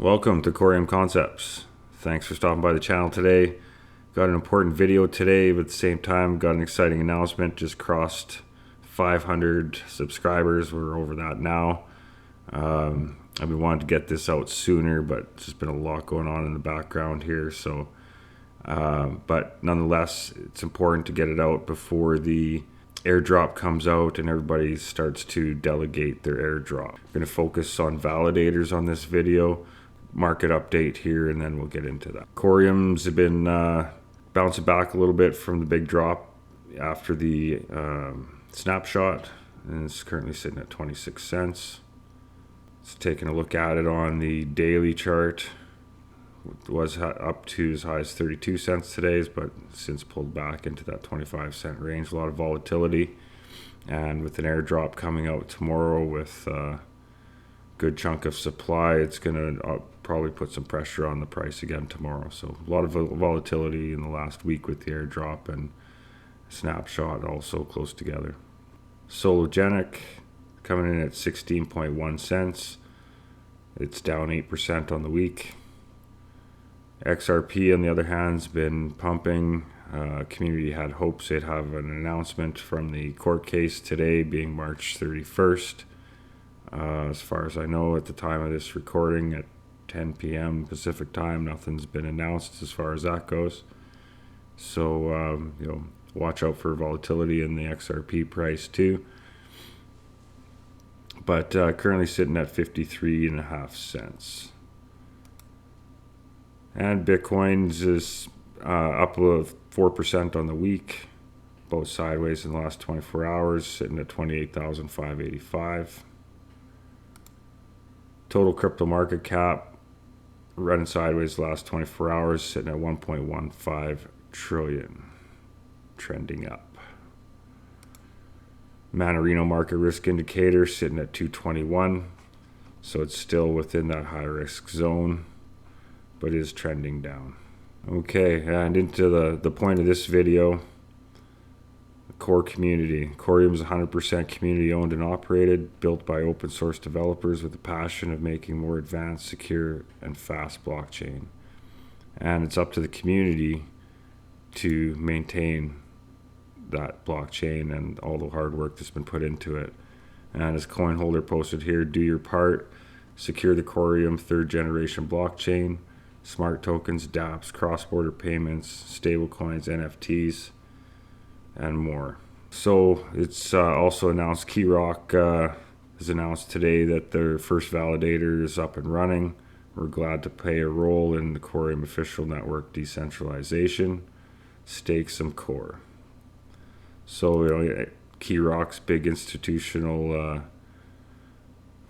Welcome to Coreum Concepts. Thanks for stopping by the channel today. Got an important video today, but at the same time got an exciting announcement. Just crossed 500 subscribers. We're over that now. I've been wanting to get this out sooner, but it's just been a lot going on in the background here. So, but nonetheless, it's important to get it out before the airdrop comes out and everybody starts to delegate their airdrop. I'm going to focus on validators on this video, market update here, and then we'll get into that. Coreum's have been bouncing back a little bit from the big drop after the snapshot, and it's currently sitting at 26 cents. It's taking a look at it on the daily chart. It was up to as high as 32 cents today, but since pulled back into that 25-cent range. A lot of volatility, and with an airdrop coming out tomorrow with a good chunk of supply, it's going to probably put some pressure on the price again tomorrow. So a lot of volatility in the last week with the airdrop and snapshot also close together. Sologenic coming in at 16.1 cents. It's down 8% on the week. XRP, on the other hand, has been pumping. Community had hopes they'd have an announcement from the court case today, being March 31st. As far as I know, at the time of this recording, at 10 p.m. Pacific time, nothing's been announced as far as that goes. So, watch out for volatility in the XRP price too. But currently sitting at 53.5 cents. And Bitcoin's is up 4% on the week, both sideways in the last 24 hours, sitting at 28,585. Total crypto market cap running sideways the last 24 hours, sitting at 1.15 trillion, trending up. Manarino market risk indicator sitting at 221, so it's still within that high risk zone, but is trending down. Okay, and into the point of this video, the core community. Coreum is 100% community owned and operated, built by open source developers with a passion of making more advanced, secure, and fast blockchain. And it's up to the community to maintain that blockchain and all the hard work that's been put into it. And as CoinHolder posted here, do your part, secure the Coreum 3rd generation blockchain, smart tokens, dApps, cross-border payments, stablecoins, NFTs, and more. So it's also announced, KeyRock has announced today that their first validator is up and running. We're glad to play a role in the Coreum official network decentralization. Stake some core. So KeyRock's big institutional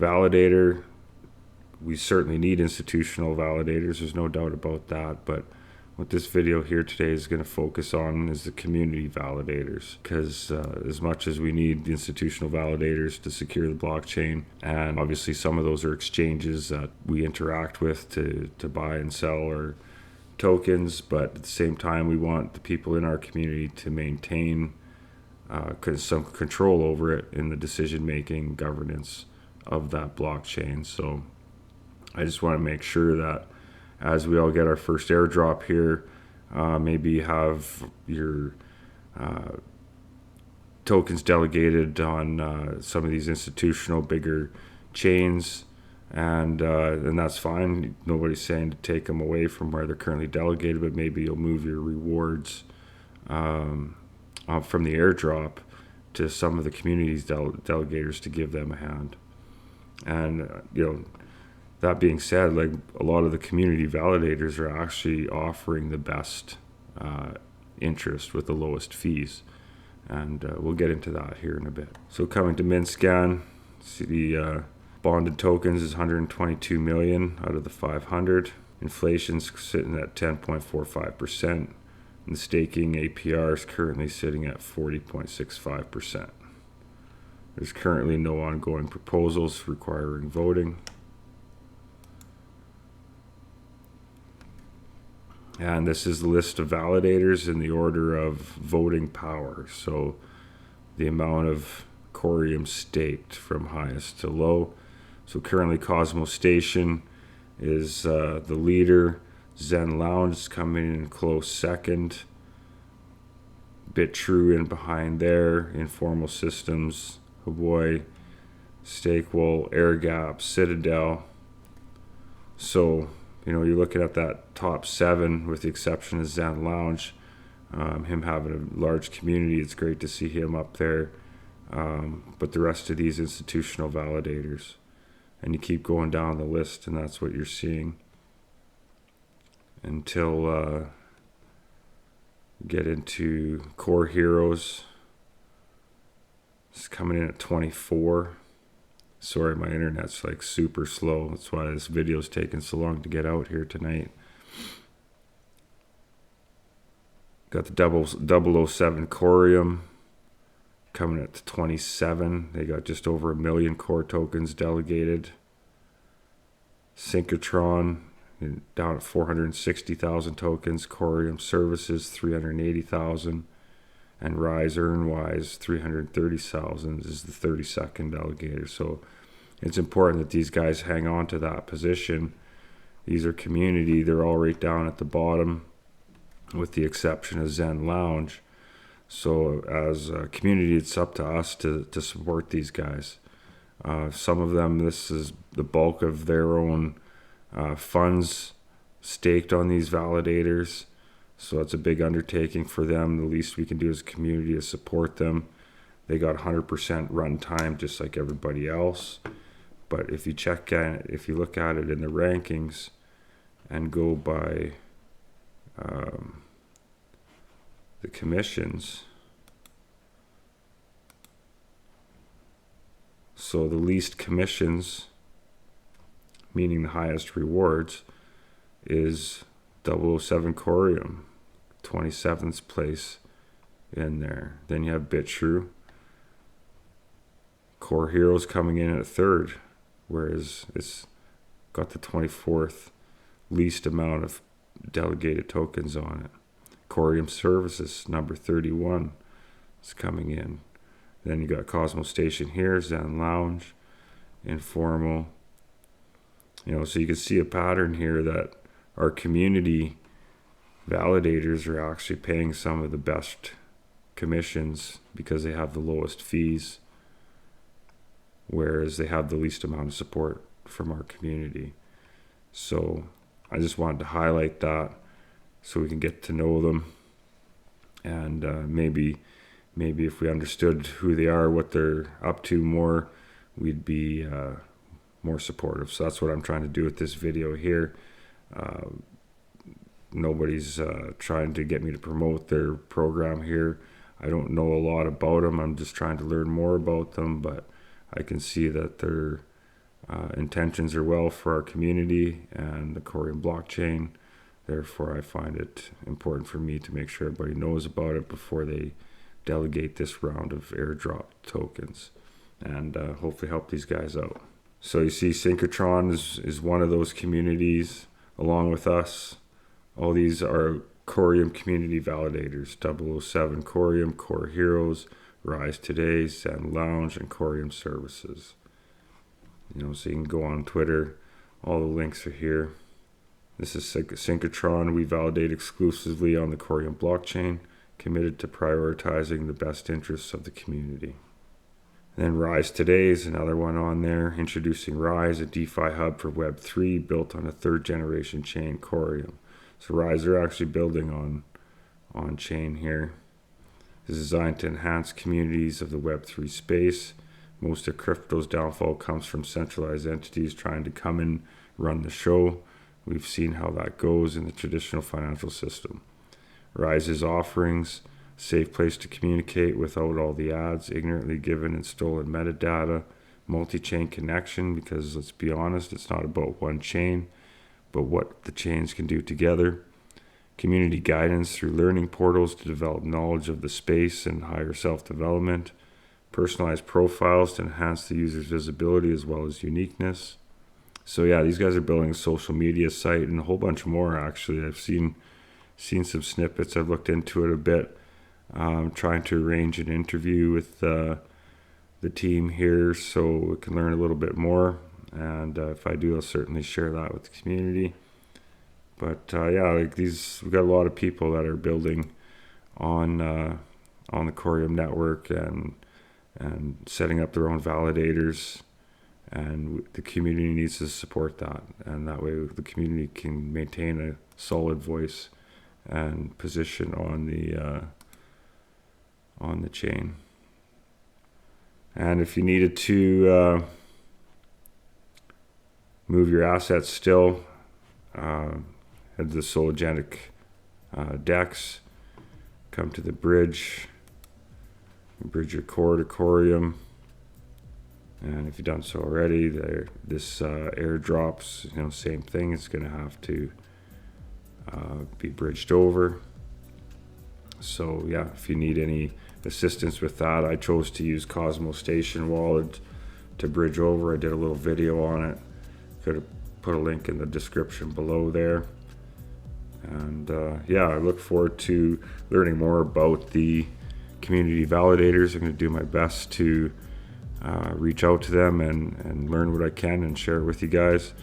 validator. We certainly need institutional validators, there's no doubt about that, but what this video here today is going to focus on is the community validators, because as much as we need the institutional validators to secure the blockchain, and obviously some of those are exchanges that we interact with to buy and sell our tokens, but at the same time we want the people in our community to maintain some control over it in the decision-making governance of that blockchain. So I just want to make sure that as we all get our first airdrop here, maybe have your tokens delegated on some of these institutional bigger chains, and that's fine. Nobody's saying to take them away from where they're currently delegated, but maybe you'll move your rewards from the airdrop to some of the community's delegators to give them a hand. And that being said, like, a lot of the community validators are actually offering the best interest with the lowest fees, and we'll get into that here in a bit. So coming to MintScan, see the bonded tokens is 122 million out of the 500. Inflation's sitting at 10.45%. And the staking APR is currently sitting at 40.65%. There's currently no ongoing proposals requiring voting. And this is the list of validators in the order of voting power. So the amount of Coreum staked from highest to low. So currently Cosmos Station is the leader. Zen Lounge is coming in close second. Bit True in behind there. Informal Systems, Hawaii, Stakewell, Air Gap, Citadel. So, you're looking at that top 7 with the exception of Zen Lounge. Him having a large community, it's great to see him up there. But the rest of these institutional validators. And you keep going down the list, and that's what you're seeing. Until get into Core Heroes. It's coming in at 24. Sorry, my internet's like super slow. That's why this video's taking so long to get out here tonight. Got the 007 Coreum coming at 27. They got just over 1 million core tokens delegated. Synchrotron down at 460,000 tokens. Coreum Services 380,000. And Rise Earnwise 330,000 is the 32nd delegator. So it's important that these guys hang on to that position. These are community. They're all right down at the bottom with the exception of Zen Lounge. So as a community, it's up to us to support these guys. Some of them, this is the bulk of their own funds staked on these validators. So it's a big undertaking for them. The least we can do as a community is support them. They got 100% run time just like everybody else. But if you look at it in the rankings and go by the commissions, so the least commissions, meaning the highest rewards, is 007 Coreum, 27th place in there. Then you have BitTrue. Core Heroes coming in at 3rd, whereas it's got the 24th least amount of delegated tokens on it. Coreum Services, number 31, is coming in. Then you got Cosmo Station here, Zen Lounge, Informal. So you can see a pattern here that our community validators are actually paying some of the best commissions because they have the lowest fees, whereas they have the least amount of support from our community. So I just wanted to highlight that so we can get to know them, and maybe if we understood who they are, what they're up to more, we'd be more supportive. So that's what I'm trying to do with this video here. Nobody's trying to get me to promote their program here. I don't know a lot about them. I'm just trying to learn more about them, but I can see that their intentions are well for our community and the Coreum blockchain. Therefore, I find it important for me to make sure everybody knows about it before they delegate this round of airdrop tokens, and hopefully help these guys out. So you see Synchrotron is one of those communities along with us. All these are Coreum community validators: 007 Coreum, Core Heroes, Rise Today, Zen Lounge, and Coreum Services. So you can go on Twitter. All the links are here. This is Synchrotron. We validate exclusively on the Coreum blockchain, committed to prioritizing the best interests of the community. Then Rise Today is another one on there, introducing Rise, a DeFi hub for Web3 built on a 3rd generation chain, Coreum. So Rise are actually building on chain here. This is designed to enhance communities of the Web3 space. Most of crypto's downfall comes from centralized entities trying to come and run the show. We've seen how that goes in the traditional financial system. Rise's offerings: safe place to communicate without all the ads, ignorantly given and stolen metadata, multi-chain connection, because let's be honest, it's not about one chain, but what the chains can do together. Community guidance through learning portals to develop knowledge of the space and higher self-development. Personalized profiles to enhance the user's visibility as well as uniqueness. So yeah, these guys are building a social media site and a whole bunch more actually. I've seen some snippets. I've looked into it a bit. Trying to arrange an interview with the team here so we can learn a little bit more. and if I do, I'll certainly share that with the community. But yeah, like these, we've got a lot of people that are building on the Coreum network and setting up their own validators, and the community needs to support that, and that way the community can maintain a solid voice and position on the chain. And if you needed to move your assets still, head to the Sologenic DEX, come to the bridge your core to Coreum, and if you've done so already, this airdrops, same thing. It's going to have to be bridged over. So yeah, if you need any assistance with that, I chose to use Cosmos Station Wallet to bridge over. I did a little video on it. Could have put a link in the description below there. And yeah, I look forward to learning more about the community validators. I'm going to do my best to reach out to them and learn what I can and share it with you guys.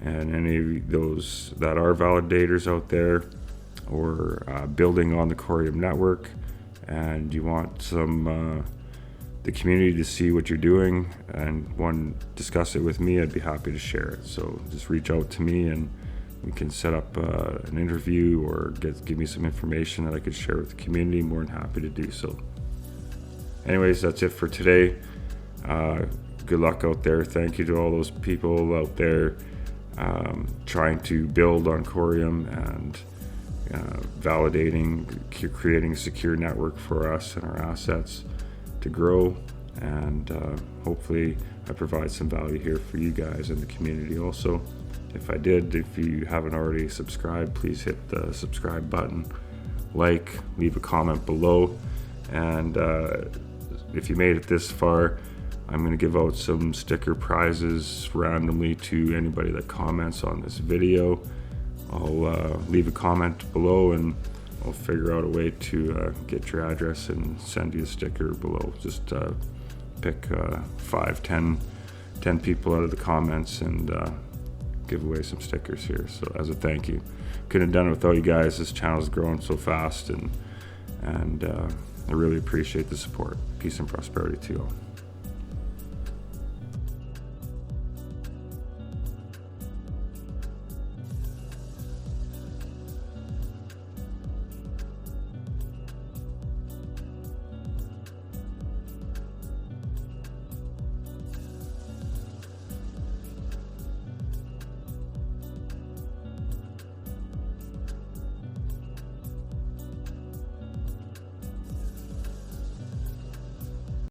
And any of those that are validators out there or building on the Coreum network, and you want some the community to see what you're doing and discuss it with me, I'd be happy to share it. So just reach out to me and we can set up an interview or give me some information that I could share with the community. More than happy to do so. Anyways, that's it for today. Good luck out there. Thank you to all those people out there trying to build on Coreum and validating, creating a secure network for us and our assets to grow. And hopefully I provide some value here for you guys in the community also. If I did, if you haven't already subscribed, please hit the subscribe button, leave a comment below, and if you made it this far, I'm going to give out some sticker prizes randomly to anybody that comments on this video. I'll leave a comment below and I'll figure out a way to get your address and send you a sticker below. Just pick 5, 10 people out of the comments and give away some stickers here. So as a thank you. Couldn't have done it without you guys. This channel's growing so fast, and I really appreciate the support. Peace and prosperity to you all.